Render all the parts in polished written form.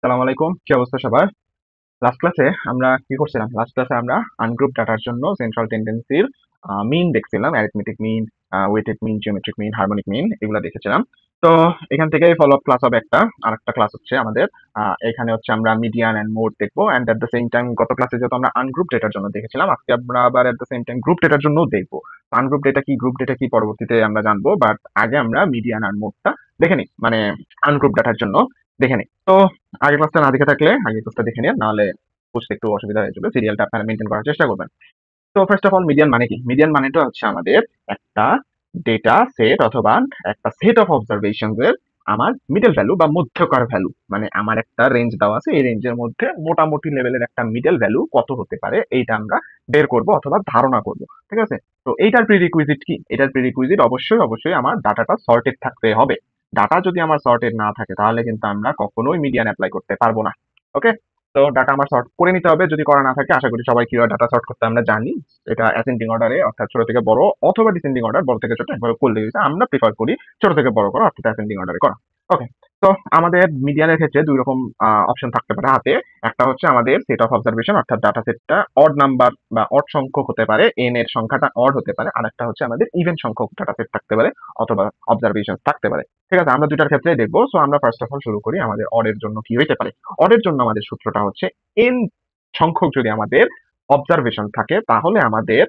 সালাম আলাইকুম, কি অবস্থা সবার? লাস্ট ক্লাসে আমরা কি করছিলাম? লাস্ট ক্লাসে আমরা আনগ্রুপ ডাটার জন্য সেন্ট্রাল টেন্ডেন্সির মিন দেখছিলাম, অ্যারিথমেটিক মিন, ওয়েটেড মিন, জিওমেট্রিক মিন, হারমোনিক মিন এগুলো দেখেছিলাম। তো এখান থেকেই ফলো আপ ক্লাস হবে একটা। আরেকটা ক্লাস হচ্ছে আমাদের এখানে হচ্ছে আমরা মিডিয়ান এন্ড মোড দেখবো, and at the same time গত ক্লাসে যেহেতু আমরা আনগ্রুপ ডেটার জন্য দেখেছিলাম, আজকে আমরা আবার এট দ্য সেম টাইম গ্রুপ ডেটার জন্য দেখবো। আনগ্রুপ ডেটা কি, গ্রুপ ডেটা কি পরবর্তীতে আমরা জানবো, বাট আগে আমরা মিডিয়ান আর মোডটা দেখে নিই, মানে আনগ্রুপ ডাটার জন্য দেখে নিই। তো আগের ক্লাসটা না দেখে থাকলে আগের ক্লাসটা দেখে নিন, নাহলে বুঝতে একটু অসুবিধা হয়ে যাবে। সিরিয়ালটা আপনারা মেনটেন করার চেষ্টা করবেন। তো ফার্স্ট অফ অল, মিডিয়ান মানে কি? মিডিয়ান মানেটা হচ্ছে আমাদের একটা ডেটা সেট অথবা একটা সেট অফ অবজারভেশনস এর আমার মিডল ভ্যালু বা মধ্যকার ভ্যালু, মানে আমার একটা রেঞ্জ দেওয়া আছে, এই রেঞ্জের মধ্যে মোটামুটি লেভেলের একটা মিডল ভ্যালু কত হতে পারে এইটা আমরা বের করব অথবা ধারণা করব। ঠিক আছে? তো এইটার প্রিরিকুইজিট কি? এটার প্রিরিকুইজিট অবশ্যই অবশ্যই আমার ডাটাটা সর্টেড থাকতে হবে। ডাটা যদি আমার সর্টেড না থাকে তাহলে কিন্তু আমরা কখনোই মিডিয়ান অ্যাপ্লাই করতে পারবো না। ওকে? তো ডাটা আমার সর্ট করে নিতে হবে, যদি করা না থাকে। আশা করি সবাই কিভাবে ডাটা সর্ট করতে আমরা জানি। এটা অ্যাসেন্ডিং অর্ডারে, অর্থাৎ ছোট থেকে বড়, অথবা ডিসেন্ডিং অর্ডার, বড় থেকে ছোট একভাবে করলে গেছে। আমরা প্রিফার করি ছোট থেকে বড় করা, অর্থাৎ অ্যাসেন্ডিং অর্ডারে করা। ওকে। তো আমাদের মিডিয়ানের ক্ষেত্রে দুই রকম অপশন থাকতে পারে হাতে। একটা হচ্ছে আমাদের সেট অফ অবজারভেশন, অর্থাৎ ডাটা সেটটা অড নাম্বার বা অড সংখ্যক হতে পারে, এন এর সংখ্যাটা অড হতে পারে। আর একটা হচ্ছে আমাদের ইভেন সংখ্যক ডাটা সেট থাকতে পারে অথবা অবজারভেশন থাকতে পারে। ঠিক আছে, আমরা দুটার ক্ষেত্রেই দেখবো। সো আমরা ফার্স্ট অফ অল শুরু করি আমাদের অডের জন্য কি হইতে পারে। অডের জন্য আমাদের সূত্রটা হচ্ছে এন সংখ্যক যদি আমাদের অবজারভেশন থাকে তাহলে আমাদের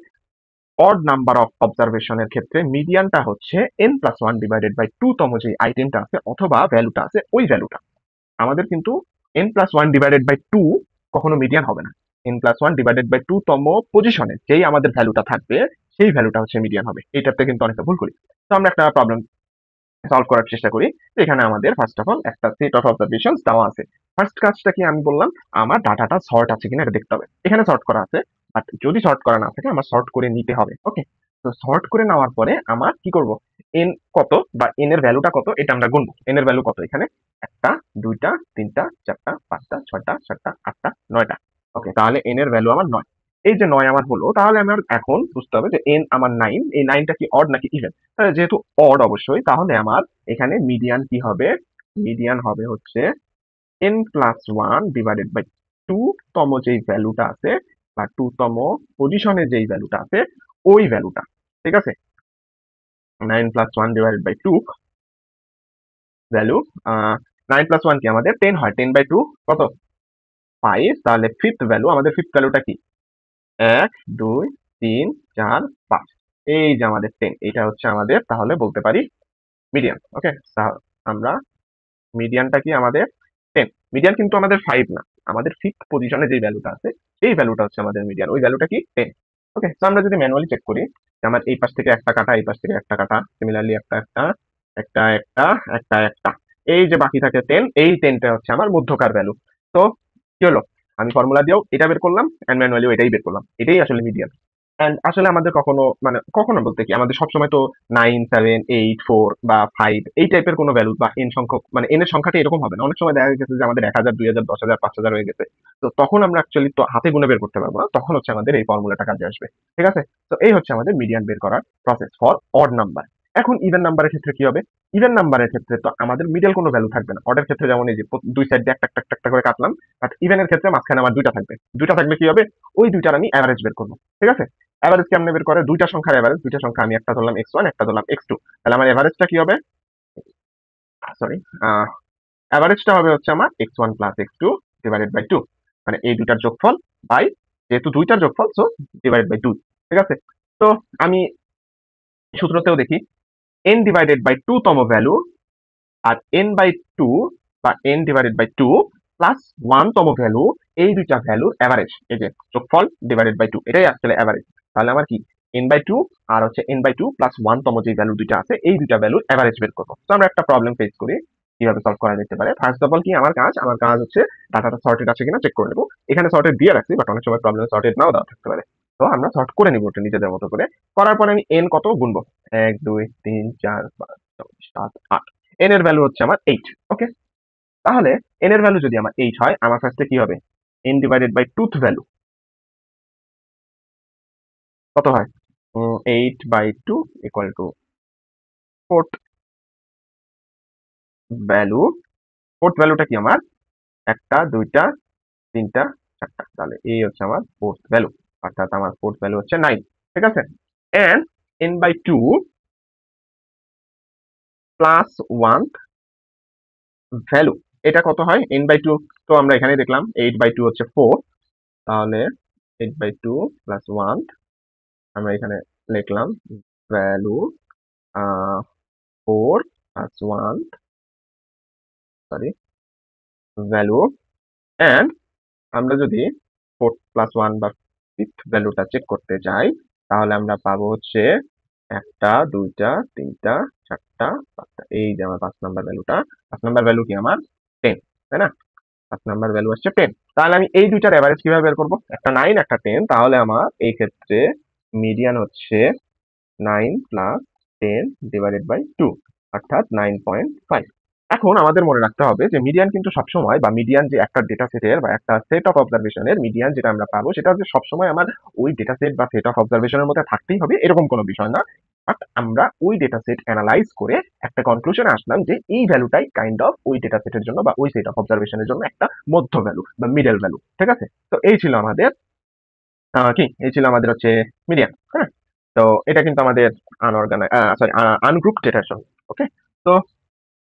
অড নাম্বার অফ অবজারভেশনের ক্ষেত্রে মিডিয়ানটা হচ্ছে n plus one divided by two তম যে আইটেমটা আছে অথবা ভ্যালুটা আছে ওই ভ্যালুটা। আমাদের কিন্তু n plus one divided by two কখনো মিডিয়ান হবে না। N plus one divided by two তম পজিশনে যেই আমাদের ভ্যালুটা থাকবে সেই ভ্যালুটা হচ্ছে মিডিয়ান হবে। এটাতে কিন্তু অনেকটা ভুল করি। তো আমরা একটা প্রবলেম সলভ করার চেষ্টা করি। এখানে আমাদের ফার্স্ট অফ অল একটা সেট অফ অবজারভেশনস দেওয়া আছে। ফার্স্ট কাজটা কি আমি বললাম, আমার ডাটাটা সর্ট আছে কিনা এটা দেখতে হবে। এখানে সর্ট করা আছে, বাট যদি সর্ট করা না থাকে আমার সর্ট করে নিতে হবে। ওকে। তো সর্ট করে নেওয়ার পরে আমার কি করব, এন কত বা এন এর ভ্যালুটা কত এটা আমরা গুনবো। এন এর ভ্যালু কত এখানে? একটা, দুইটা, তিনটা, চারটা, পাঁচটা, ছয়টা, সাতটা, আটটা, নয়টা। ওকে, তাহলে এন এর ভ্যালু আমার 9। এই যে 9 আমার হলো, তাহলে আমার এখন বুঝতে হবে যে এন আমার 9, এই 9টা কি অড নাকি ইভেন। যেহেতু অড অবশ্যই, তাহলে আমার এখানে মিডিয়ান কি হবে? মিডিয়ান হবে হচ্ছে n plus one divided by two তম যেই ভ্যালুটা আছে বা টু তম পজিশনে যেই ভ্যালুটা আছে ওই ভ্যালুটা। ঠিক আছে? 9 plus 1 divided by two value, 9 plus 1 কি আমাদের 10 হয়। 10/2 কত? 5। তাহলে ফিফথ ভ্যালু, আমাদের ফিফথ ভ্যালুটা কি? 1, 2, 3, 4, 5। এই যে আমাদের 10, এটা হচ্ছে আমাদের, তাহলে বলতে পারি মিডিয়ান। ওকে। আমরা মিডিয়ানটা কি আমাদের 10। মিডিয়ান কিন্তু আমাদের 5 না, আমাদের ফিফথ পজিশনে যে ভ্যালুটা আছে এই ভ্যালুটা হচ্ছে আমাদের মিডিয়ান, ওই ভ্যালুটা কি 10। ওকে। তো আমরা যদি ম্যানুয়ালি চেক করি যে আমার এই পাশ থেকে একটা কাটা, এই পাশ থেকে একটা কাটা, সিমিলারলি একটা একটা একটা একটা একটা একটা, এই যে বাকি থাকে 10, এই 10টা হচ্ছে আমার মধ্যকার ভ্যালু। তো কি হলো, আমি ফর্মুলা দিয়েও এটা বের করলাম এন্ড ম্যানুয়ালিও এটাই বের করলাম, এটাই আসলে মিডিয়ান। এন্ড আসলে আমাদের কখনো, মানে কখনো বলতে কি, আমাদের সবসময় তো 9, 7, 8, 4 বা 5 এই টাইপের কোনো ভ্যালু বা এন সংখ্যক, মানে এন এর সংখ্যাটা এরকম হবে না। অনেক সময় দেখা গেছে যে আমাদের 1000, 2000, 10,000, 5,000 হয়ে গেছে। তো তখন আমরা অ্যাকচুয়ালি তো হাতে গুণে বের করতে পারবো না, তখন হচ্ছে আমাদের এই ফর্মুলাটা কাজে আসবে। ঠিক আছে? তো এই হচ্ছে আমাদের মিডিয়ান বের করার প্রসেস ফর অড নাম্বার। এখন ইভেন নাম্বারের ক্ষেত্রে কি হবে? ইভেন নাম্বারের ক্ষেত্রে তো আমাদের মিডল কোনো ভ্যালু থাকবে না। অডের ক্ষেত্রে যেমন এই যে দুই সাইড দিয়ে একটা একটা একটা একটা করে কাটলাম, বাট ইভেনের ক্ষেত্রে মাঝখানে আমার দুইটা থাকবে। দুইটা থাকলে কি হবে? ওই দুইটার আমি অ্যাভারেজ বের করবো। ঠিক আছে? এভারেজ কেমনে বের করে? দুইটা সংখ্যার এভারেজ, দুইটা সংখ্যা আমি একটা ধরলাম x1, একটা ধরলাম x2। তাহলে আমার এভারেজটা কি হবে? সরি, এভারেজটা হবে হচ্ছে আমার x1 plus x2 divided by 2, মানে এই দুইটার যোগফল বাই, যেহেতু দুইটার যোগফল সো ডিভাইডেড বাই 2। ঠিক আছে? তো আমি সূত্রতেও দেখি n ডিভাইডেড বাই 2 তম ভ্যালু আর n বাই 2 বা n ডিভাইডেড বাই 2 প্লাস 1 তম ভ্যালু, এই দুইটা ভ্যালুর এভারেজ, এই যে যোগফল ডিভাইডেড বাই 2, এটাই আসলে এভারেজ। তাহলে আমার কি n বাই 2 আর হচ্ছে n বাই 2 প্লাস 1 তম যে ভ্যালু দুইটা আছে এই দুইটা ভ্যালুর এভারেজ বের করবো। তো আমরা একটা প্রবলেম ফেস করি কিভাবে সলভ করা যেতে পারে। ফার্স্ট অফ অল কি আমার কাজ হচ্ছে ডাটাটা সর্টেড আছে কিনা চেক করে নেবো। এখানে সর্টেড দিয়ে রাখছি, বাট অনেক সময় প্রবলেম সর্টেড নাও দেওয়া থাকতে পারে। তো আমরা সর্ট করে নিবো ওটা নিজেদের মতো করে। করার পরে আমি n কত গুনবো, 1, 2, 3, 4, 5, 6, 7, 8। n এর ভ্যালু হচ্ছে আমার 8। ওকে। তাহলে n এর ভ্যালু যদি আমার 8 হয়, আমার ফার্স্টে কি হবে? n ডিভাইডেড বাই টুথ ভ্যালু কত হয়? 8/2 equal to fourth value. Fourth ভ্যালুটা কি আমার? একটা, দুইটা, তিনটা, চারটা। তাহলে এই হচ্ছে আমার ফোর্থ ভ্যালু, অর্থাৎ আমার ফোর্থ ভ্যালু হচ্ছে 9। ঠিক আছে? এন্ড n/2 প্লাস 1 ভ্যালু, এটা কত হয়? n/2 তো আমরা এখানে দেখলাম 8/2 হচ্ছে 4, তাহলে 8/2 প্লাস 1 আমরা এখানে লিখলাম value 4 plus 1, sorry, value. And আমরা যদি 4 প্লাস 1 বা ফিফথ ভ্যালুটা চেক করতে যাই, তাহলে আমরা পাবো হচ্ছে একটা, দুইটা, তিনটা, চারটা, পাঁচটা। এই যে আমার 5 নাম্বার ভ্যালুটা। 5 নাম্বার ভ্যালু কি আমার? 10, তাই না? 5 নাম্বার ভ্যালু হচ্ছে 10। তাহলে আমি এই দুইটার এভারেজ কিভাবে বের করব? একটা 9 একটা 10, তাহলে আমার এই ক্ষেত্রে মিডিয়ান হচ্ছে 9 প্লাস 10 ডিভাইডেড বাই 2, অর্থাৎ 9.5। এখন আমাদের মনে রাখতে হবে যে মিডিয়ান কিন্তু সবসময়, বা মিডিয়ান যে একটা ডেটা সেটের বা একটা সেট অফ অবজারভেশনের মিডিয়ান যেটা আমরা পাবো, সেটা যে সবসময় আমার ওই ডেটা সেট বা সেট অফ অবজারভেশনের মধ্যে থাকতেই হবে এরকম কোনো বিষয় না। বাট আমরা ওই ডেটা সেট অ্যানালাইজ করে একটা কনক্লুশনে আসলাম যে এই ভ্যালুটাই কাইন্ড অফ ওই ডেটা সেটের জন্য বা ওই সেট অফ অবজারভেশনের জন্য একটা মধ্য ভ্যালু বা মিডল ভ্যালু। ঠিক আছে? তো এই ছিল আমাদের এই ছিল আমাদের হচ্ছে মিডিয়ান। হ্যাঁ? তো এটা কিন্তু আমাদের আনগ্রুপ ডেটার জন্য। ওকে? তো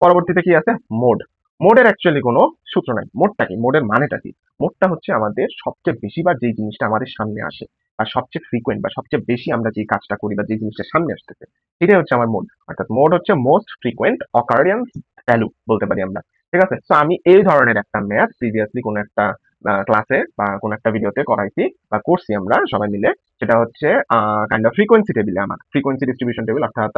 পরবর্তীতে কি আছে? মোড। মোডের অ্যাকচুয়ালি কোনো সূত্র নাই। মোডটা কি? মোডের মানেটা কি? মোডটা হচ্ছে আমাদের সবচেয়ে বেশিবার যেই জিনিসটা আমাদের সামনে আসে, বা সবচেয়ে ফ্রিকোয়েন্ট বা সবচেয়ে বেশি আমরা যেই কাজটা করি বা যে জিনিসটা সামনে আসতেছে, সেটাই হচ্ছে আমার মোড। অর্থাৎ মোড হচ্ছে মোস্ট ফ্রিকোয়েন্ট অকারেন্স ভ্যালু বলতে পারি আমরা। ঠিক আছে? সো আমি এই ধরনের একটা ম্যাথ প্রিভিয়াসলি কোনো একটা ক্লাসে বা কোনো একটা ভিডিওতে করাইছি বা করছি আমরা সবাই মিলে। সেটা হচ্ছে কাইন্ড অফ ফ্রিকোয়েন্সি টেবিলে, আমার ফ্রিকোয়েন্সি ডিস্ট্রিবিউশন টেবিল, অর্থাৎ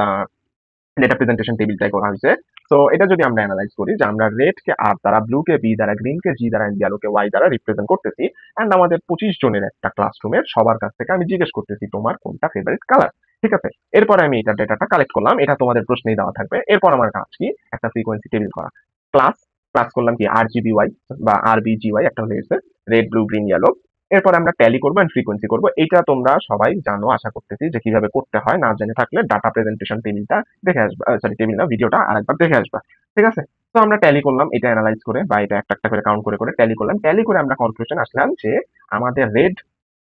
ডেটা প্রেজেন্টেশন টেবিলটাই করা হয়েছে। তো এটা যদি আমরা অ্যানালাইজ করি যে আমরা রেড কে আর দ্বারা, ব্লু কে বি দ্বারা, গ্রিন কে জি দ্বারা, ইয়েলো কে ওয়াই দ্বারা রিপ্রেজেন্ট করতেছি। এন্ড আমাদের 25 জনের একটা ক্লাসরুমের সবার কাছ থেকে আমি জিজ্ঞেস করতেছি তোমার কোনটা ফেভারিট কালার। ঠিক আছে? এরপরে আমি এটা ডেটাটা কালেক্ট করলাম, এটা তোমাদের প্রশ্নেই দেওয়া থাকবে। এরপর আমার কাজ কি? একটা ফ্রিকোয়েন্সি টেবিল করা। ক্লাস ক্লাস করলাম কি আর জিবি ওয়াই বা আর বি জি ওয়াই, একটা হয়ে গেছে রেড, ব্লু, গ্রিন, ইয়েলো। এরপর আমরা ট্যালি করবো এন্ড ফ্রিকোয়েন্সি করবো। এটা তোমরা সবাই জানো আশা করতেছি যে কিভাবে করতে হয়। না জেনে থাকলে ডাটা প্রেজেন্টেশন টেবিলটা দেখে আসবা, সরি টেবিল না, ভিডিওটা আরেকবার দেখে আসবা। ঠিক আছে? তো আমরা ট্যালি করলাম এটা অ্যানালাইজ করে, বা এটা একটা একটা করে কাউন্ট করে করে ট্যালি করলাম। ট্যালি করে আমরা কনক্লুশন আসলাম যে আমাদের রেড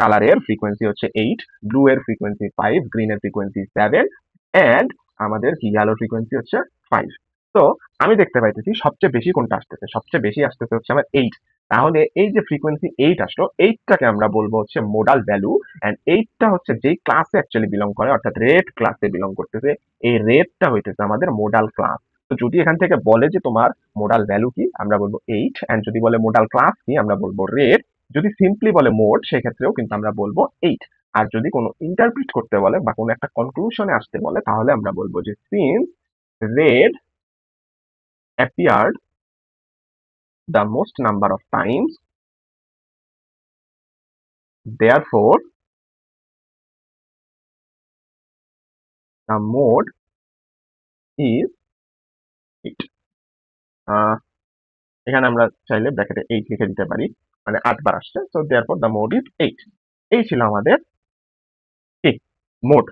কালারের ফ্রিকোয়েন্সি হচ্ছে 8, ব্লু এর ফ্রিকোয়েন্সি 5, গ্রিন এর ফ্রিকোয়েন্সি 7, এন্ড আমাদের কি আলোর ফ্রিকোয়েন্সি হচ্ছে 5। তো আমি দেখতে পাইতেছি সবচেয়ে বেশি কোনটা আসতেছে? সবচেয়ে বেশি আসতেছে হচ্ছে আমার 8। তাহলে এই যে ফ্রিকোয়েন্সি 8 আসলো, 8টাকে আমরা বলবো হচ্ছে মোডাল ভ্যালু। এন্ড 8টা হচ্ছে যেই ক্লাসে অ্যাকচুয়ালি বিলং করে, অর্থাৎ রেড ক্লাসে বিলং করতেছে। এই রেডটা হইতেছে আমাদের মোডাল ক্লাস। তো যদি এখান থেকে বলে যে তোমার মোডাল ভ্যালু কি, আমরা বলবো 8। এন্ড যদি বলে মোডাল ক্লাস কি, আমরা বলবো রেড। যদি সিম্পলি বলে মোড, সেক্ষেত্রেও কিন্তু আমরা বলবো 8। আর যদি কোনো ইন্টারপ্রিট করতে বলে বা কোনো একটা কনক্লুশনে আসতে বলে, তাহলে আমরা বলবো যে since red appeared the most number of times, therefore the mode is 8। এখানে আমরা চাইলে ব্র্যাকেটে 8 লিখে দিতে পারি, মানে 8 বার আসছে। So therefore the mode is 8। এই ছিল আমাদের কি? মোড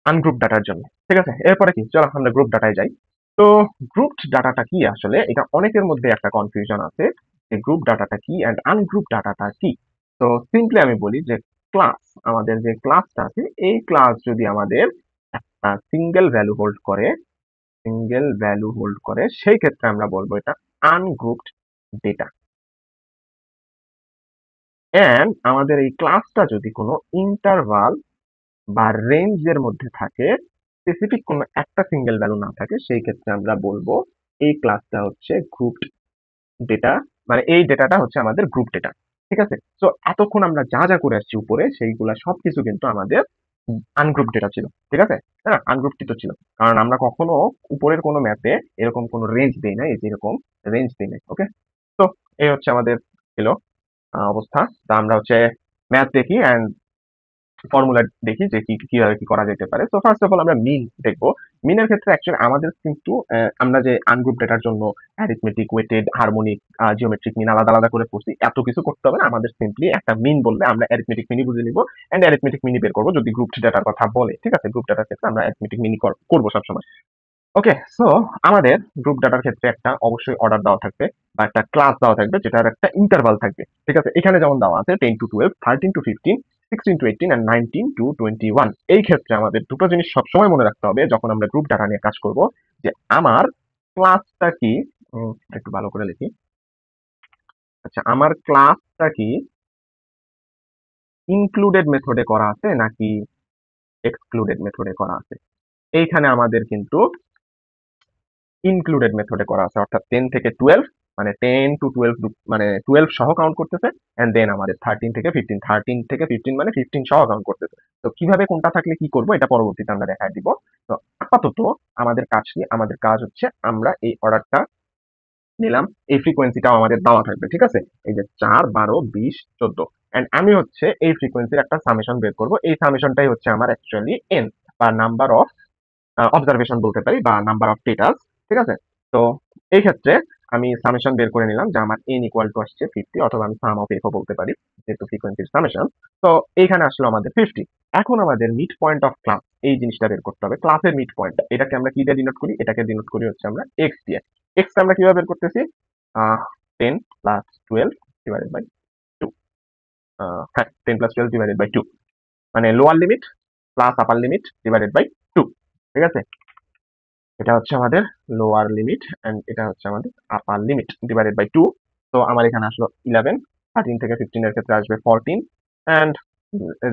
আনগ্রুপ ডাটার জন্য। ঠিক আছে? এরপরে কি? চলো আমরা গ্রুপ ডাটায় যাই। তো গ্রুপড ডাটাটা কি আসলে? এটা অনেকের মধ্যে একটা কনফিউশন আছে যে গ্রুপ ডাটাটা কি এন্ড আনগ্রুপ ডাটাটা কি? তো সিম্পলি আমি বলি যে ক্লাস, আমাদের যে ক্লাসটা আছে, এই ক্লাস যদি আমাদের একটা সিঙ্গেল ভ্যালু হোল্ড করে, সেই ক্ষেত্রে আমরা বলবো এটা আনগ্রুপড ডেটা। এন্ড আমাদের এই ক্লাসটা যদি কোনো ইন্টারভাল বা রেঞ্জের মধ্যে থাকে, স্পেসিফিক কোনো একটা সিঙ্গেল ভ্যালু না থাকে, সেই ক্ষেত্রে আমরা বলবো এই ক্লাসটা হচ্ছে গ্রুপড ডেটা, মানে এই ডেটাটা হচ্ছে আমাদের গ্রুপ ডেটা। ঠিক আছে? তো এতক্ষণ আমরা যা যা করে আসছি উপরে, সেইগুলা সবকিছু কিন্তু আমাদের আনগ্রুপ ডেটা ছিল। ঠিক আছে? হ্যাঁ, আনগ্রুপটিত ছিল। কারণ আমরা কখনো উপরের কোনো ম্যাপে এরকম কোনো রেঞ্জ দেই নাই, এই যে এরকম রেঞ্জ দেই নাই। ওকে? তো এই হচ্ছে আমাদের ছিল অবস্থা। তা আমরা হচ্ছে ম্যাথ দেখি এন্ড ফর্মুলা দেখি যে কিভাবে কি করা যেতে পারে। তো ফার্স্ট অফ অল আমরা মিন দেখবো। মিনের ক্ষেত্রে অ্যাকচুয়ালি আমাদের কিন্তু আমরা যে আনগ্রুপ ডেটার জন্য arithmetic, weighted, harmonic, geometric mean আলাদা আলাদা করে পড়ছি, এত কিছু করতে হবে না। আমাদের সিম্পলি একটা মিন বললে আমরা অ্যারিথমেটিক মিনই বুঝে নিব এন্ড অ্যারিথমেটিক মিনই বের করবো যদি গ্রুপ ডেটার কথা বলে। ঠিক আছে? গ্রুপ ডেটার ক্ষেত্রে আমরা অ্যারিথমেটিক মিনই করবো সবসময়। ওকে, সো আমাদের গ্রুপ ডাটার ক্ষেত্রে একটা অবশ্যই অর্ডার দেওয়া থাকবে বা একটা ক্লাস দেওয়া থাকবে যেটার একটা ইন্টারভাল থাকবে। ঠিক আছে? এখানে যেমন দেওয়া আছে 10 to 12, 13 to 15, 16 to 18 and 19 to 21। এই ক্ষেত্রে আমাদের দুটো জিনিস সবসময় মনে রাখতে হবে যখন আমরা গ্রুপ ডাটা নিয়ে কাজ করব, যে আমার ক্লাসটা কি। একটু ভালো করে লিখি। আচ্ছা, আমার ক্লাসটা কি ইনক্লুডেড মেথডে করা আছে নাকি এক্সক্লুডেড মেথডে করা আছে? এইখানে আমাদের কিন্তু ইনক্লুডেড মেথডে করা আছে, অর্থাৎ 10 থেকে 12, মানে 10 টু 12 মানে 12 সহ কাউন্ট করতেছে, এন্ড দেন আমাদের 13 থেকে 15, 13 থেকে 15 মানে 15 সহ কাউন্ট করতেছে। তো কিভাবে কোনটা থাকলে কি করব এটা পরবর্তীতে আমরা দেখায় দিব। তো আপাতত আমাদের কাজ কি? আমাদের কাজ হচ্ছে আমরা এই অর্ডারটা নিলাম, এই ফ্রিকোয়েন্সিটাও আমাদের দেওয়া থাকবে। ঠিক আছে? এই যে 4, 12, 20, 14, এন্ড আমি হচ্ছে এই ফ্রিকোয়েন্সির একটা সামেশন বের করব। এই সামেশনটাই হচ্ছে আমার অ্যাকচুয়ালি এন বা নাম্বার অফ অবজারভেশন বলতে পারি বা নাম্বার অফ ডেটাস। ঠিক আছে? তো এই ক্ষেত্রে আমি সামেশন বের করে নিলাম যে আমার n ইকুয়াল টু আসছে 50, অথবা আমি সাম অফ এফ ও বলতে পারি যেহেতু ফ্রিকোয়েন্সির সামেশন। তো এইখানে আসলো আমাদের 50। এখন আমাদের মিড পয়েন্ট অফ ক্লাস এই জিনিসটা বের করতে হবে। ক্লাসের মিড পয়েন্ট এটাকে আমরা কি দিয়ে ডিনোট করি? এটাকে ডিনোট করি হচ্ছে আমরা এক্স দিয়ে। এক্স আমরা কিভাবে বের করতেছি? 10 প্লাস 12 ডিভাইডেড বাই 2। হ্যাঁ, 10 প্লাস 12 ডিভাইডেড বাই 2, মানে lower limit plus upper limit divided by 2। ঠিক আছে? এটা হচ্ছে আমাদের লোয়ার লিমিট এন্ড এটা হচ্ছে আমাদের আপার লিমিট ডিভাইডেড বাই 2। তো আমার এখানে আসলো 11, 13 থেকে 15 এর ক্ষেত্রে আসবে 14, এন্ড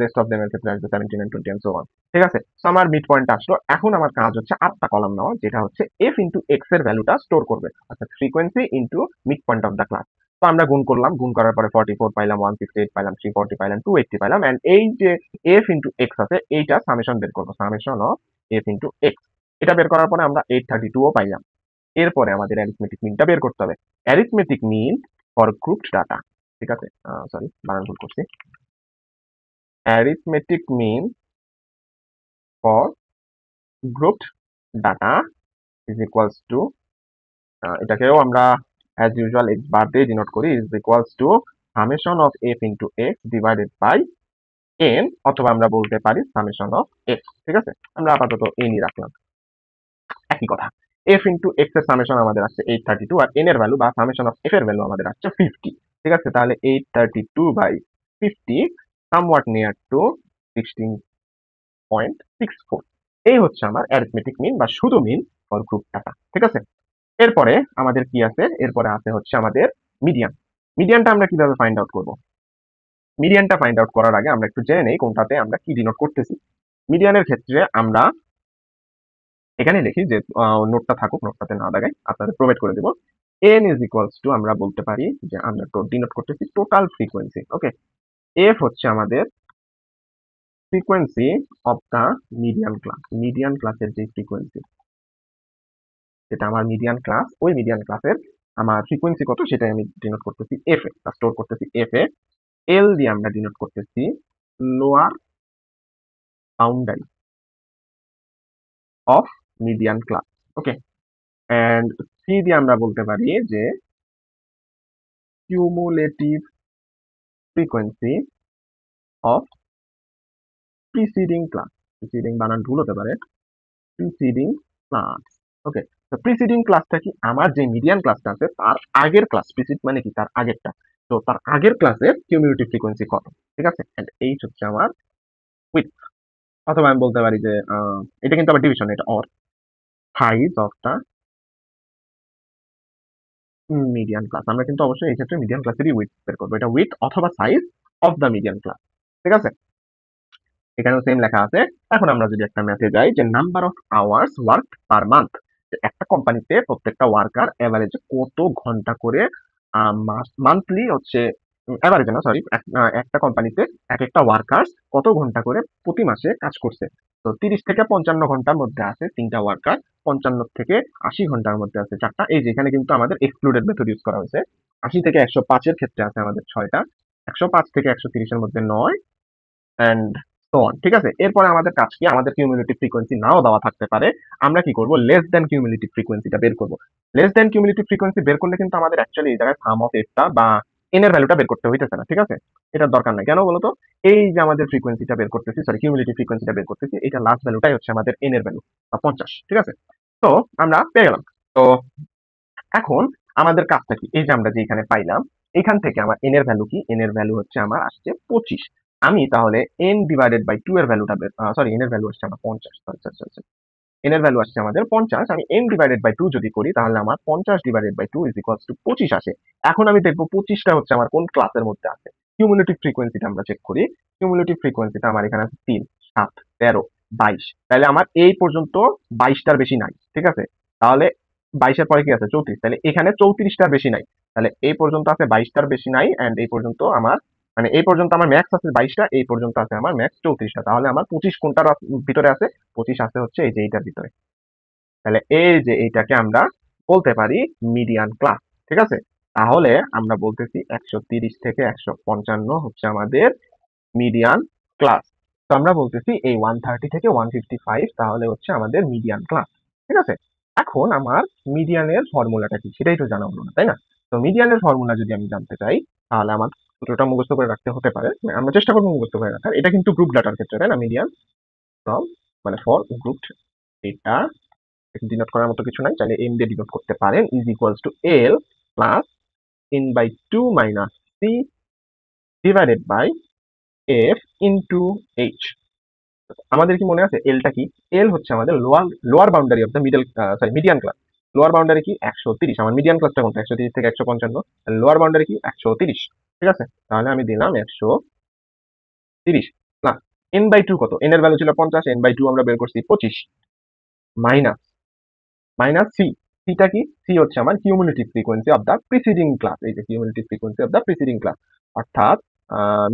রেস্ট অফ দেম এর ক্ষেত্রে আসবে 17 এন্ড 20 এন্ড সো অন। ঠিক আছে? সো আমার মিড পয়েন্ট আসলো। এখন আমার কাজ হচ্ছে আটটা কলাম নেওয়া, যেটা হচ্ছে f ইনটু x এর ভ্যালুটা স্টোর করবে, অর্থাৎ frequency into mid point of the class. তো আমরা গুণ করলাম, গুণ করার পরে 44 পাইলাম, 168 পাইলাম, 340 পাইলাম, 280 পাইলাম, এন্ড এই যে f ইনটু x আছে এইটা সামেশন বের করব, summation of f into x। এটা বের করার পরে আমরা 832 ও পাইলাম। এরপরে আমাদের অ্যারিথমেটিক মিনটা বের করতে হবে। Arithmetic mean for grouped data. ঠিক আছে? সরি, বানান ভুল করছি। Arithmetic mean for grouped data is equals to, এটাকেও আমরা অ্যাজ ইউজুয়াল এক্স বার দিয়ে ডিনোট করি, is equals to summation of f into x divided by n, অথবা আমরা বলতে পারি সামেশন অফ এফ। ঠিক আছে? আমরা আপাতত এনই রাখলাম, একই কথা। এফ ইন্টু এক্স এর সামেশন আমাদের আসছে 832, আর এন এর ভ্যালু বা সামেশন অফ এফ এর ভ্যালু আমাদের আসছে 50। ঠিক আছে? তাহলে 832 বাই 50 সামওয়াট নিয়ার টু 16.64। এই হচ্ছে আমার অ্যারিথমেটিক মিন বা শুধু মিন ফর গ্রুপ ডাটা। ঠিক আছে? এরপরে আমাদের কি আছে? এরপরে আছে হচ্ছে আমাদের মিডিয়ান। মিডিয়ানটা আমরা কিভাবে ফাইন্ড আউট করব? মিডিয়ানটা ফাইন্ড আউট করার আগে আমরা একটু জেনে নেই কোনটাতে আমরা কি ডিনোট করতেছি। মিডিয়ানের ক্ষেত্রে আমরা এখানে লিখি যে নোটটা থাকুক, নোটটাতে না দাগাই, আপনাদের প্রোভাইড করে দেব। n ইজ ইকুয়ালস টু আমরা বলতে পারি যে আমরা ডিনোট করতেছি টোটাল ফ্রিকোয়েন্সি। ওকে, f হচ্ছে আমাদের frequency of the median class. Median ক্লাসের যে ফ্রিকোয়েন্সি, যেটা আমার মিডিয়ান ক্লাস, ওই মিডিয়ান ক্লাসের আমার ফ্রিকোয়েন্সি কত সেটাই আমি ডিনোট করতেছি f এ, স্টোর করতেছি f এ। l দিয়ে আমরা ডিনোট করতেছি lower boundary of median class. Okay, and c দিয়ে আমরা বলতে পারি যে cumulative frequency of preceding class. Preceding বানান ভুল হতে পারে, প্রিসিডিং ক্লাস। ওকে, তো প্রিসিডিং ক্লাসটা কি? আমার যে মিডিয়ান ক্লাসটা আছে তার আগের ক্লাস, প্রিসিড মানে কি? তার আগেরটা। তো তার আগের ক্লাসের কিউমুলেটিভ ফ্রিকোয়েন্সি কত? ঠিক আছে? এন্ড এইচ হচ্ছে আমার উইথ, অথবা আমি বলতে পারি যে এটা কিন্তু আবার ডিভিশন, এটা or size of the median class. আমরা কিন্তু অবশ্যই এই ক্ষেত্রে মিডিয়ান ক্লাসেরই উইথ বের করবো, এটা উইথ অথবা size of the median class. ঠিক আছে? এখানেও সেম লেখা আছে। এখন আমরা যদি একটা ম্যাথে যাই যে number of hours work per month, একটা কোম্পানিতে প্রত্যেকটা ওয়ার্কার এভারেজে কত ঘন্টা করে মান্থলি হচ্ছে, এভারেজে না সরি, একটা কোম্পানিতে এক একটা ওয়ার্কার্স কত ঘন্টা করে প্রতি মাসে কাজ করছে। তো 30 থেকে 55 ঘন্টার মধ্যে আছে তিনটা ওয়ার্কার, 55 থেকে 80 ঘন্টার মধ্যে আছে চারটা। এই যে এখানে কিন্তু আমাদের এক্সক্লুডেড মেথড ইউজ করা হয়েছে। 80 থেকে 105 এর ক্ষেত্রে আছে আমাদের 6টা, 105 থেকে 130 এর মধ্যে 9, এন্ড সো অন। ঠিক আছে? এরপরে আমাদের কাজ কি? আমাদের কিউমুলেটিভ ফ্রিকোয়েন্সি নাও দেওয়া থাকতে পারে। আমরা কি করব? লেস দ্যান কিউমুলেটিভ ফ্রিকোয়েন্সিটা বের করব। লেস দ্যান কিউমুলেটিভ ফ্রিকোয়েন্সি বের করলে কিন্তু আমাদের অ্যাকচুয়ালি এই জায়গায় সাম অফ এফটা বা এন এর ভ্যালুটা বের করতে হইতেছে না। ঠিক আছে? এটার দরকার নাই। কেন বলতো? এই যে আমাদের ফ্রিকোয়েন্সিটা বের করতেছি, সরি কিউমুলেটিভ ফ্রিকোয়েন্সিটা বের করতেছি, এটা লাস্ট ভ্যালুটাই হচ্ছে আমাদের এন এর ভ্যালু বা 50। ঠিক আছে? তো আমরা পেয়ে গেলাম। তো এখন আমাদের কাজটা কি? এই যে আমরা যে এখানে পাইলাম, এখান থেকে আমার n এর ভ্যালু কি? n এর ভ্যালু হচ্ছে আমার আসছে 25। আমি তাহলে n ডিভাইডেড বাই 2 এর ভ্যালুটা সরি n এর ভ্যালু আসছে আমার 50। Sorry, sorry, sorry, sorry. n এর ভ্যালু আসছে আমাদের 50। আমি n ডিভাইডেড বাই 2 যদি করি তাহলে আমার 50 divided by 2 is equals to 25 আসে। এখন আমি দেখব 25 টা হচ্ছে আমার কোন ক্লাসের মধ্যে আছে। কিউমুলেটিভ ফ্রিকোয়েন্সিটা আমরা চেক করি। কিউমুলেটিভ ফ্রিকোয়েন্সিটা আমার এখানে আছে 3, 7, 13, 22। তাহলে আমার এই পর্যন্ত 22 টার বেশি নাই। ঠিক আছে? তাহলে 22 এর পরে কি আছে? 34। তাহলে এখানে 34 টার বেশি নাই। তাহলে এই পর্যন্ত আছে 22 টার বেশি নাই এন্ড এই পর্যন্ত আমার মানে এই পর্যন্ত আমার ম্যাক্স আছে 22 টা, এই পর্যন্ত আছে আমার ম্যাক্স 34 টা। তাহলে আমার 25 কোনটার ভিতরে আছে? 25 আছে হচ্ছে এই যে এইটার ভিতরে। তাহলে এই যে এইটাকে আমরা বলতে পারি মিডিয়ান ক্লাস। ঠিক আছে? তাহলে আমরা বলতেছি 130 থেকে 155 হচ্ছে আমাদের মিডিয়ান ক্লাস। তো আমরা বলতেছি এই 130 থেকে 155 তাহলে হচ্ছে আমাদের মিডিয়ান ক্লাস। ঠিক আছে? এখন আমার মিডিয়ানের ফর্মুলাটা কি সেটাই তো জানা হলো না, তাই না? তো মিডিয়ানের ফর্মুলা যদি আমি জানতে চাই তাহলে আমার সূত্রটা মুখস্থ করে রাখতে হতে পারে। আমরা চেষ্টা করবো মুখস্থ করে রাখার। এটা কিন্তু গ্রুপ ডাটার ক্ষেত্রে, তাই না? মিডিয়ান ফ্রম মানে ফর গ্রুপ ডেটা ডিনোট করার মতো কিছু নাই, চাইলে এম দিয়ে ডিনোট করতে পারেন, is equals to L plus n by 2 minus C divided by F into H. আমাদের কি মনে আছে এলটা কি? এল হচ্ছে আমাদের lower boundary of the median class. Lower boundary কি? 130। আমার মিডিয়ান ক্লাসটা কোনটা? 130 থেকে 155। লোয়ার বাউন্ডারি কি? 130। ঠিক আছে? তাহলে আমি দিলাম 130 প্লাস n বাই 2 কত? n এর ভ্যালু ছিল 50, n বাই 2 আমরা বের করছি 25 মাইনাস সি। সিটা কি? সি হচ্ছে আমার cumulative frequency of the preceding class. এই যে cumulative frequency of the preceding class, অর্থাৎ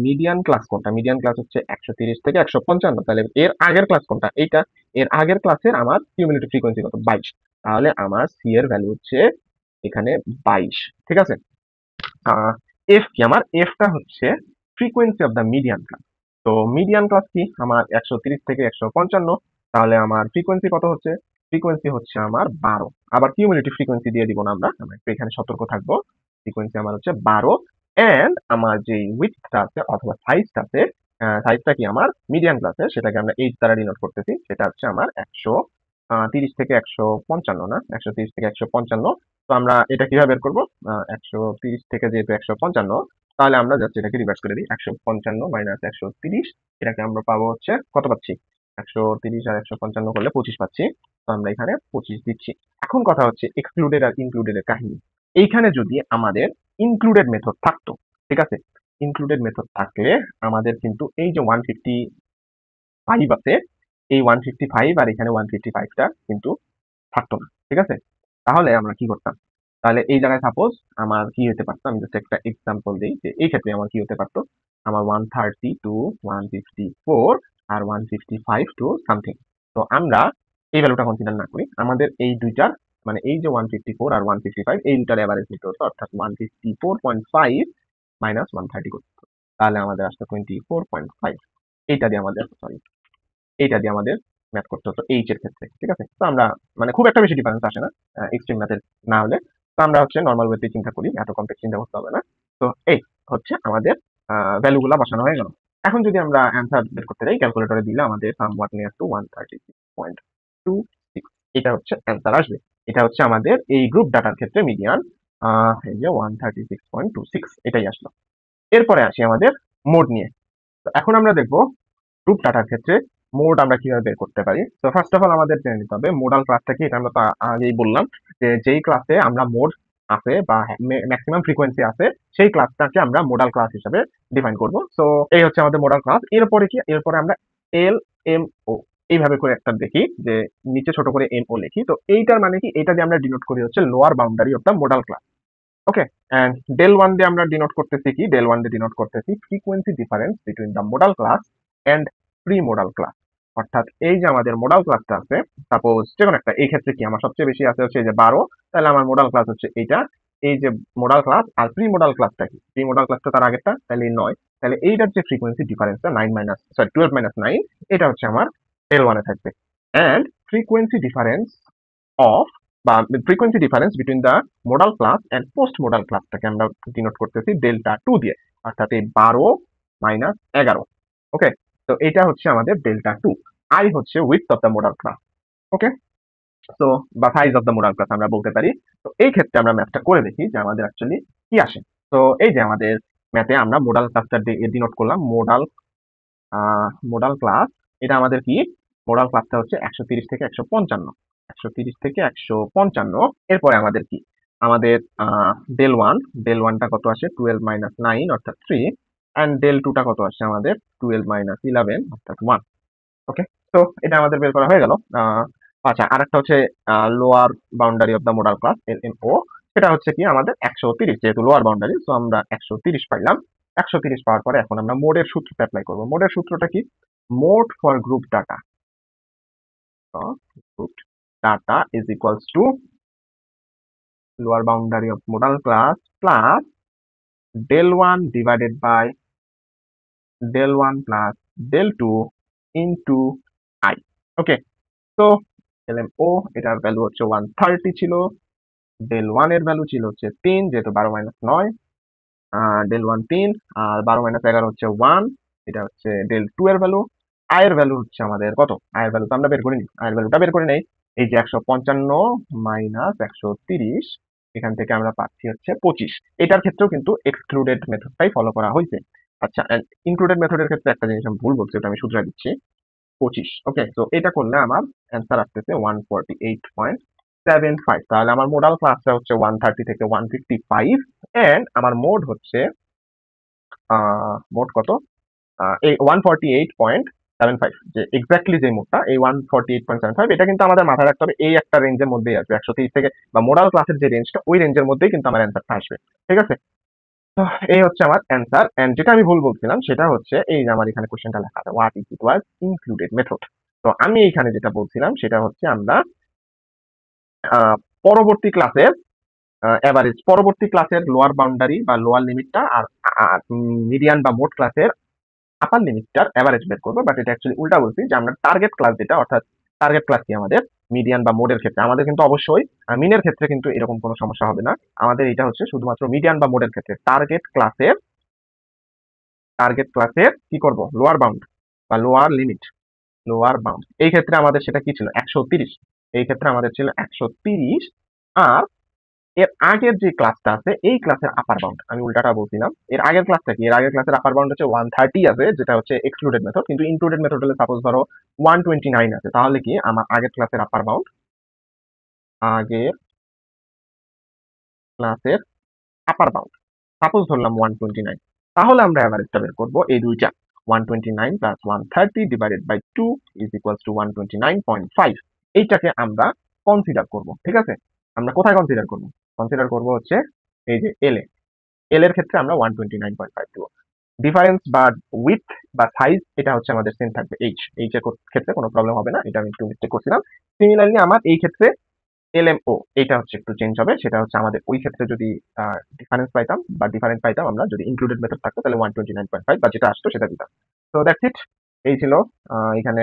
মিডিয়ান ক্লাস কোনটা? মিডিয়ান ক্লাস হচ্ছে 130 থেকে 155। তাহলে এর আগের ক্লাস কোনটা? এইটা। এর আগের ক্লাসের আমার কিউমুলেটিভ ফ্রিকোয়েন্সি কত? 22। তাহলে আমার সি এর ভ্যালু হচ্ছে এখানে 22। ঠিক আছে? এফ কি? আমার এফটা হচ্ছে frequency of the median class. তো মিডিয়ান ক্লাস কি? আমার 130 থেকে 155। তাহলে আমার ফ্রিকোয়েন্সি কত হচ্ছে? ফ্রিকোয়েন্সি হচ্ছে আমার 12। আবার কিউমুলেটিভ ফ্রিকোয়েন্সি দিয়ে দিব না আমরা একটু এখানে সতর্ক থাকবো। ফ্রিকোয়েন্সি আমার হচ্ছে 12 এন্ড আমার যে উইডথটা আছে অথবা সাইজটা আছে, সাইজটা কি আমার মিডিয়ান ক্লাসের, সেটাকে আমরা এইচ দ্বারা ডিনোট করতেছি। সেটা হচ্ছে আমার 130 থেকে 155 না, 130 থেকে 155। তো আমরা এটা কিভাবে বের করবো? 130 থেকে যেহেতু 155, তাহলে আমরা জাস্ট এটাকে রিভার্স করে দিই। 155 মাইনাস 130, এটাকে আমরা পাবো হচ্ছে কত পাচ্ছি? 130 আর 155 করলে 25 পাচ্ছি। তো আমরা এখানে 25 দিচ্ছি। এখন কথা হচ্ছে এক্সক্লুডেড আর ইনক্লুডেড এর কাহিনী। এইখানে যদি আমাদের ইনক্লুডেড মেথড থাকতো, ঠিক আছে? ইনক্লুডেড মেথড থাকলে আমাদের কিন্তু এই যে 155 আছে, এই 155 আর এখানে 155 টা কিন্তু থাকতো না। ঠিক আছে? তাহলে আমরা কি করতাম? তাহলে এই জায়গায় সাপোজ আমার কি হতে পারতো? আমি জাস্ট একটা এক্সাম্পল দিই যে এই ক্ষেত্রে আমার কি হতে পারতো? আমার 130 টু 154 আর 155 টু সামথিং। তো আমরা এই ভ্যালুটা কনসিডার না করি। আমাদের এই দুইটার মানে এই যে 154 আর 155 এই দুটার এভারেজ নিতে হতো, অর্থাৎ 154.5 মাইনাস 130 করতে হতো। তাহলে আমাদের আসতো 24.5। এইটা দিয়ে আমাদের সরি এইটা দিয়ে আমাদের ম্যাথ করতে হতো এইচ এর ক্ষেত্রে। ঠিক আছে? তো আমরা মানে খুব একটা বেশি ডিফারেন্স আসে না এক্সট্রিম ম্যাথের না হলে। তো আমরা হচ্ছে নরমাল ওয়েতে চিন্তা করি, এত কমপ্লেক্স চিন্তা করতে হবে না। তো এই হচ্ছে আমাদের ভ্যালু গুলা বসানো হয়ে গেল। এখন যদি আমরা অ্যান্সার বের করতে যাই, ক্যালকুলেটরে দিলে আমাদের সামওয়াট নিয়ার টু 136.26 এটা হচ্ছে অ্যান্সার আসবে। এটা হচ্ছে আমাদের এই গ্রুপ ডাটার ক্ষেত্রে মিডিয়ান, এই যে 136.26 এটাই আসলো। এরপরে আসি আমাদের মোড নিয়ে। তো এখন আমরা দেখবো গ্রুপ ডাটার ক্ষেত্রে মোড আমরা কিভাবে বের করতে পারি। তো ফার্স্ট অফ অল আমাদের জেনে নিতে হবে মোডাল ক্লাসটা কি। এটা আমরা তো আগেই বললাম যে যেই ক্লাসে আমরা মোড আছে বা ম্যাক্সিমাম ফ্রিকোয়েন্সি আছে সেই ক্লাসটাকে আমরা মোডাল ক্লাস হিসেবে ডিফাইন করব। সো এই হচ্ছে আমাদের মোডাল ক্লাস। এরপরে কি? এরপরে আমরা এল এম ও এইভাবে করে একটা দেখি যে নিচে ছোট করে এম ও লিখি। তো এইটার মানে কি? এটা দিয়ে আমরা ডিনোট করি হচ্ছে lower boundary of the modal class. Okay, and del one দিয়ে আমরা ডিনোট করতেছি কি? ডেল ওয়ান দিয়ে ডিনোট করতেছি frequency difference between the modal class and pre modal class. অর্থাৎ এই যে আমাদের মোডাল ক্লাসটা আছে, সাপোজ যেকোনো একটা, এই ক্ষেত্রে কি আমার সবচেয়ে বেশি আছে হচ্ছে এই যে 12, তাহলে আমার মোডাল ক্লাস হচ্ছে এইটা। এই যে মোডাল ক্লাস আর প্রি মোডাল ক্লাসটা কি? প্রি মোডাল ক্লাসটা তার আগেরটা, তাহলে 9। তাহলে এইটার যে ফ্রিকোয়েন্সি ডিফারেন্সটা 9 মাইনাস 12 মাইনাস 9, এটা হচ্ছে আমার ডেল ওয়ানে থাকবে। এন্ড ফ্রিকোয়েন্সি ডিফারেন্স অফ বা frequency difference between the modal class and post modal ক্লাসটাকে আমরা ডিনোট করতেছি ডেল্টা 2 দিয়ে, অর্থাৎ এই 12 মাইনাস 11। ওকে, তো এটা হচ্ছে আমাদের ডেল্টা 2। আই হচ্ছে width of the modal class. Okay, so বা size of the modal class আমরা বলতে পারি। তো এই ক্ষেত্রে আমরা ম্যাথটা করে দেখি যে আমাদের অ্যাকচুয়ালি কি আসে। তো এই যে আমাদের ম্যাথে আমরা মোডাল ক্লাসটা ডিনোট করলাম মোডাল ক্লাস। এটা আমাদের কি, মোডাল ক্লাসটা হচ্ছে 130 থেকে 155, 130 থেকে 155। এরপরে আমাদের কি, আমাদের ডেল ওয়ান, ডেল ওয়ানটা কত আসে 12 মাইনাস 9 অর্থাৎ 3, অ্যান্ড ডেল টুটা কত আসছে আমাদের 12 মাইনাস 11 অর্থাৎ 1। ওকে, তো এটা আমাদের বের করা হয়ে গেল। আচ্ছা, আরেকটা হচ্ছে lower boundary of the modal class LMO, সেটা হচ্ছে কি আমাদের 130, যেহেতু লোয়ার বাউন্ডারি সো আমরা 130 পাইলাম। 130 পাওয়ার পরে এখন আমরা মোডের সূত্রটা অ্যাপ্লাই করব। মোডের সূত্রটা কি, mode for group data, group data is equals to lower boundary of modal class plus del one divided by del one plus del two into I. Okay, তো LMO এটার ভ্যালু হচ্ছে 130 ছিল, ডেল ওয়ান এর value ছিল হচ্ছে 3, যেহেতু 12 minus 9, del one 3, আর 12 minus 11 হচ্ছে 1, এটা হচ্ছে ডেল টু এর ভ্যালু। আয়ের ভ্যালু হচ্ছে আমাদের কত, আয়ের ভ্যালু তো আমরা বের করিনি, আয়ের ভ্যালুটা বের করে নেই। এই যে 155 মাইনাস 130, এখান থেকে আমরা পাচ্ছি হচ্ছে 25। এটার ক্ষেত্রেও কিন্তু এক্সক্লুডেড মেথডটাই ফলো করা হয়েছে। আচ্ছা, ইনক্লুডেড মেথডের ক্ষেত্রে একটা জিনিস আমি ভুল বলছি, ওটা আমি শুধরে দিচ্ছি। 25, ওকে, তো এটা করলে আমার অ্যান্সার আসতেছে 148.75। তাহলে আমার মোডাল ক্লাসটা হচ্ছে 130 থেকে 155, এন্ড আমার মোড হচ্ছে মোড কত, এই 148.75, যে এক্স্যাক্টলি যে মোডটা এই 148.75, এটা কিন্তু আমাদের মাথায় রাখতে হবে এই একটা রেঞ্জের মধ্যেই আসবে, 130 থেকে, বা মোডাল ক্লাসের যে রেঞ্জটা ওই রেঞ্জের মধ্যেই কিন্তু আমার অ্যান্সারটা আসবে। ঠিক আছে, তো এই হচ্ছে আমার অ্যান্সার। এন্ড যেটা আমি ভুল বলছিলাম সেটা হচ্ছে এই যে আমার এখানে কোশ্চেনটা লেখা আছে what is it was included method. তো আমি এইখানে যেটা বলছিলাম সেটা হচ্ছে আমরা আহ, পরবর্তী ক্লাসের এভারেজ, পরবর্তী ক্লাসের লোয়ার বাউন্ডারি বা লোয়ার লিমিটটা আর মিডিয়ান বা মোড ক্লাসের আপার লিমিটটার এভারেজ বের করবো। বাট এটা অ্যাকচুয়ালি উল্টা বলছি, যে আমরা টার্গেট ক্লাস যেটা, অর্থাৎ টার্গেট ক্লাস কি আমাদের মিডিয়ান বা মোডের ক্ষেত্রে, আমাদের কিন্তু অবশ্যই মিনের ক্ষেত্রে কিন্তু এরকম কোনো সমস্যা হবে না। আমাদের এটা হচ্ছে শুধুমাত্র মিডিয়ান বা মোডের ক্ষেত্রে টার্গেট ক্লাসের কি করব, লোয়ার বাউন্ড বা লোয়ার লিমিট, লোয়ার বাউন্ড। এই ক্ষেত্রে আমাদের সেটা কি ছিল 130, এই ক্ষেত্রে আমাদের ছিল 130। আর এর আগের যে ক্লাসটা আছে এই ক্লাসের আপার বাউন্ড, আমি উল্টাটা বলছিলাম, এর আগের ক্লাসটা কি, এর আগের ক্লাসের আপার বাউন্ড হচ্ছে 130 আছে, যেটা হচ্ছে এক্সক্লুডেড মেথড। কিন্তু ইনক্লুডেড মেথড হলে সাপোজ ধরো 129 আছে, তাহলে কি আমার আগের ক্লাসের আপার বাউন্ড, আগের ক্লাসের আপার বাউন্ড সাপোজ ধরলাম 129, তাহলে আমরা অ্যাভারেজটা বের করবো এই দুইটা, 129 plus 130 divided by 2 is equals to 129.5। এইটাকে আমরা কনসিডার করব। ঠিক আছে, আমরা কোথায় কনসিডার করব, কনসিডার করব হচ্ছে এই যে এল এ, এল এর ক্ষেত্রে আমরা 129.5 দেবো। ডিফারেন্স বা উইথ বা সাইজ এটা হচ্ছে আমাদের সেম থাকবে, এইচ এর ক্ষেত্রে কোনো প্রবলেম হবে না, এটা আমি একটু মিস্টেক করছিলাম। সিমিলারলি আমার এই ক্ষেত্রে LMO এটা হচ্ছে একটু চেঞ্জ হবে, সেটা হচ্ছে আমাদের ওই ক্ষেত্রে যদি ডিফারেন্স পাইতাম বা ডিফারেন্ট পাইতাম আমরা, যদি ইনক্লুডেড মেথড থাকতো তাহলে 129.5 বা যেটা আসতো সেটা দিতাম। তো দ্যাটস ইট, এই ছিল এখানে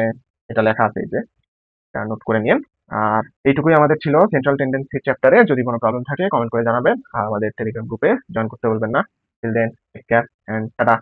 এটা লেখা আছে, এই যে নোট করে নিন। আর এইটুকুই আমাদের ছিল সেন্ট্রাল টেন্ডেন্সি চ্যাপ্টারে। যদি কোনো প্রবলেম থাকে কমেন্ট করে জানাবেন, আর আমাদের টেলিগ্রাম গ্রুপে জয়েন করতে বলবেন না। Till then, take care and tata.